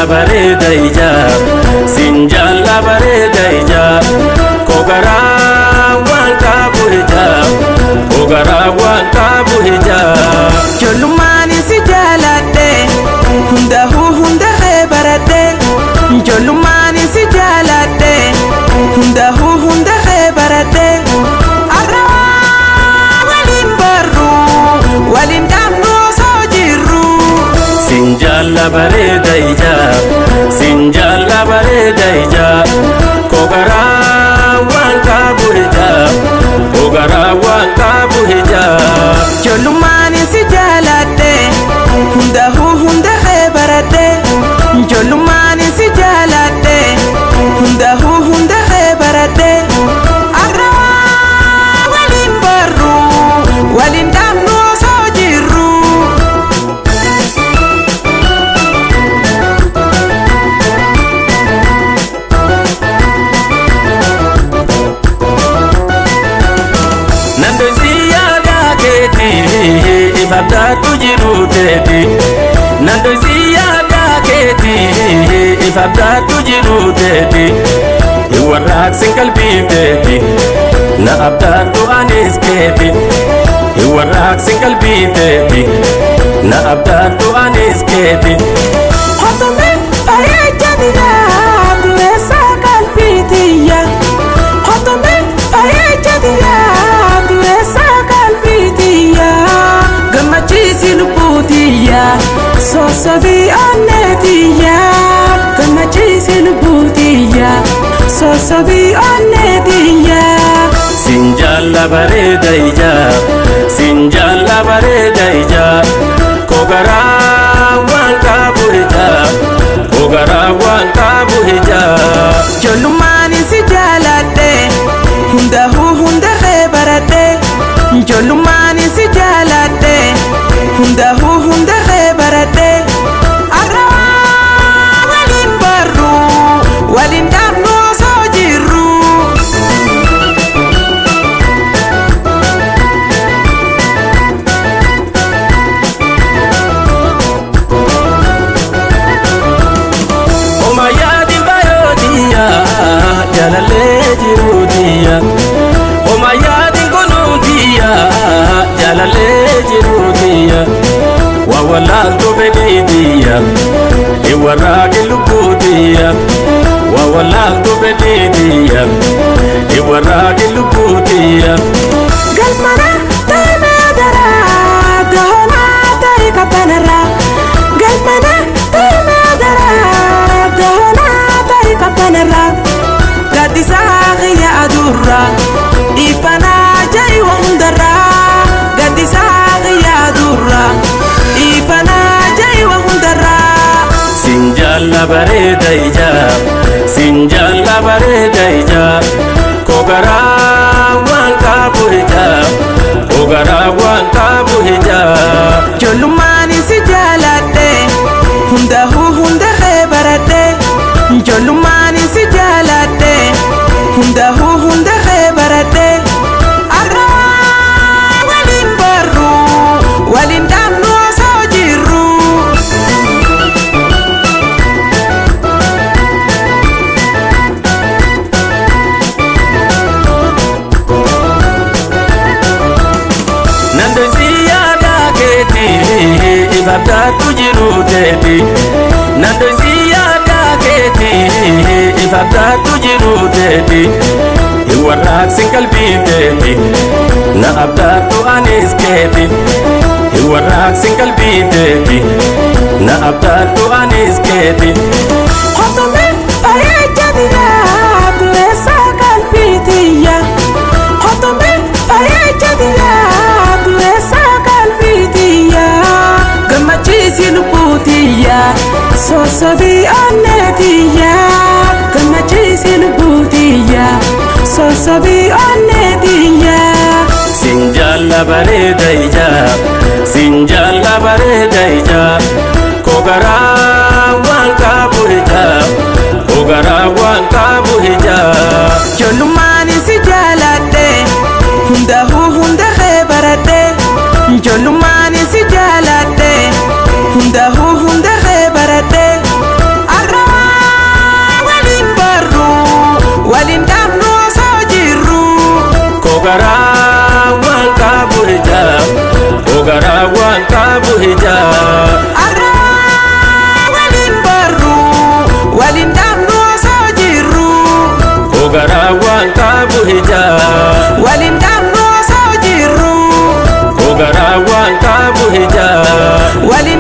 bareda ija sinjalla bareda ija kogara wanka buhija kogara wanka buhija jolumani si jalade hunda khebarade jolumani si jalade hunda khebarade ara walin barru walin damno sojiru sinjalla bareda ija sinjalla bareda ija kogara wanka buhija kogara wanka buhija jolumani si jalade hunda khebarade jolumani si jalade hunda khebarade ara walin barru walin damno sojiru nando ziyada keti ifabda tujiru teti nando ziyada keti ifabda tujiru teti iwarak single beat teti na abda tu anis keti iwarak single beat teti na abda tu anis keti hotome ayajadina duresa kalbitiya hotome ayajadina duresa kalbitiya gamachisi lubutiya sosabi anetiya gamachisi lubutiya sosabi anetiya sinjalla bareda ija sinjalla bareda ija kogara wanka buhija kogara wanka buhija jolumani si jalade hunda khebarade jolumani si jalade hunda khebarade ara walin barru walin damno sojiru oma yadi bayodiya jalale jirudiya oma yadi gonudiya jalale jirudiya wa wala to bedidiya iwaragi lubudiya wa wala to bedidiya iwaragi lubudiya galmana tamadara dahona tarika panara galmana tamadara dahona tarika panara gadisa ya adurra ifana jai wahundara gadisa ya adurra ifana jai wahundara sinjalla bareda ija sinjalla bareda ija kogara wanka buhija kogara wanka buhija jolumani si jalade hunda khebarade jolumani si jalade hunda khebarade ara walin barru walin damno sojiru nando ziyada keti ifabda tujiru teti nando ziyada keti ifabda tujiru teti iwarak single beat teti na abda tu anis keti iwarak single beat teti na abda tu anis keti hotome ayajadina duresa kalbitiya hotome ayajadina duresa kalbitiya gamachisi lubutiya sosabi anetiya gamachisi lubutiya sosabi anetiya sinjalla bareda ija sinjalla bareda ija kogara wanka buhija kogara wanka buhija jolumani si jalade hunda khebarade jolumani si jalade hunda khebarade qabu hijaa waliin dhabnoo soo jirru Kogaraa waan qabu hijaa waliin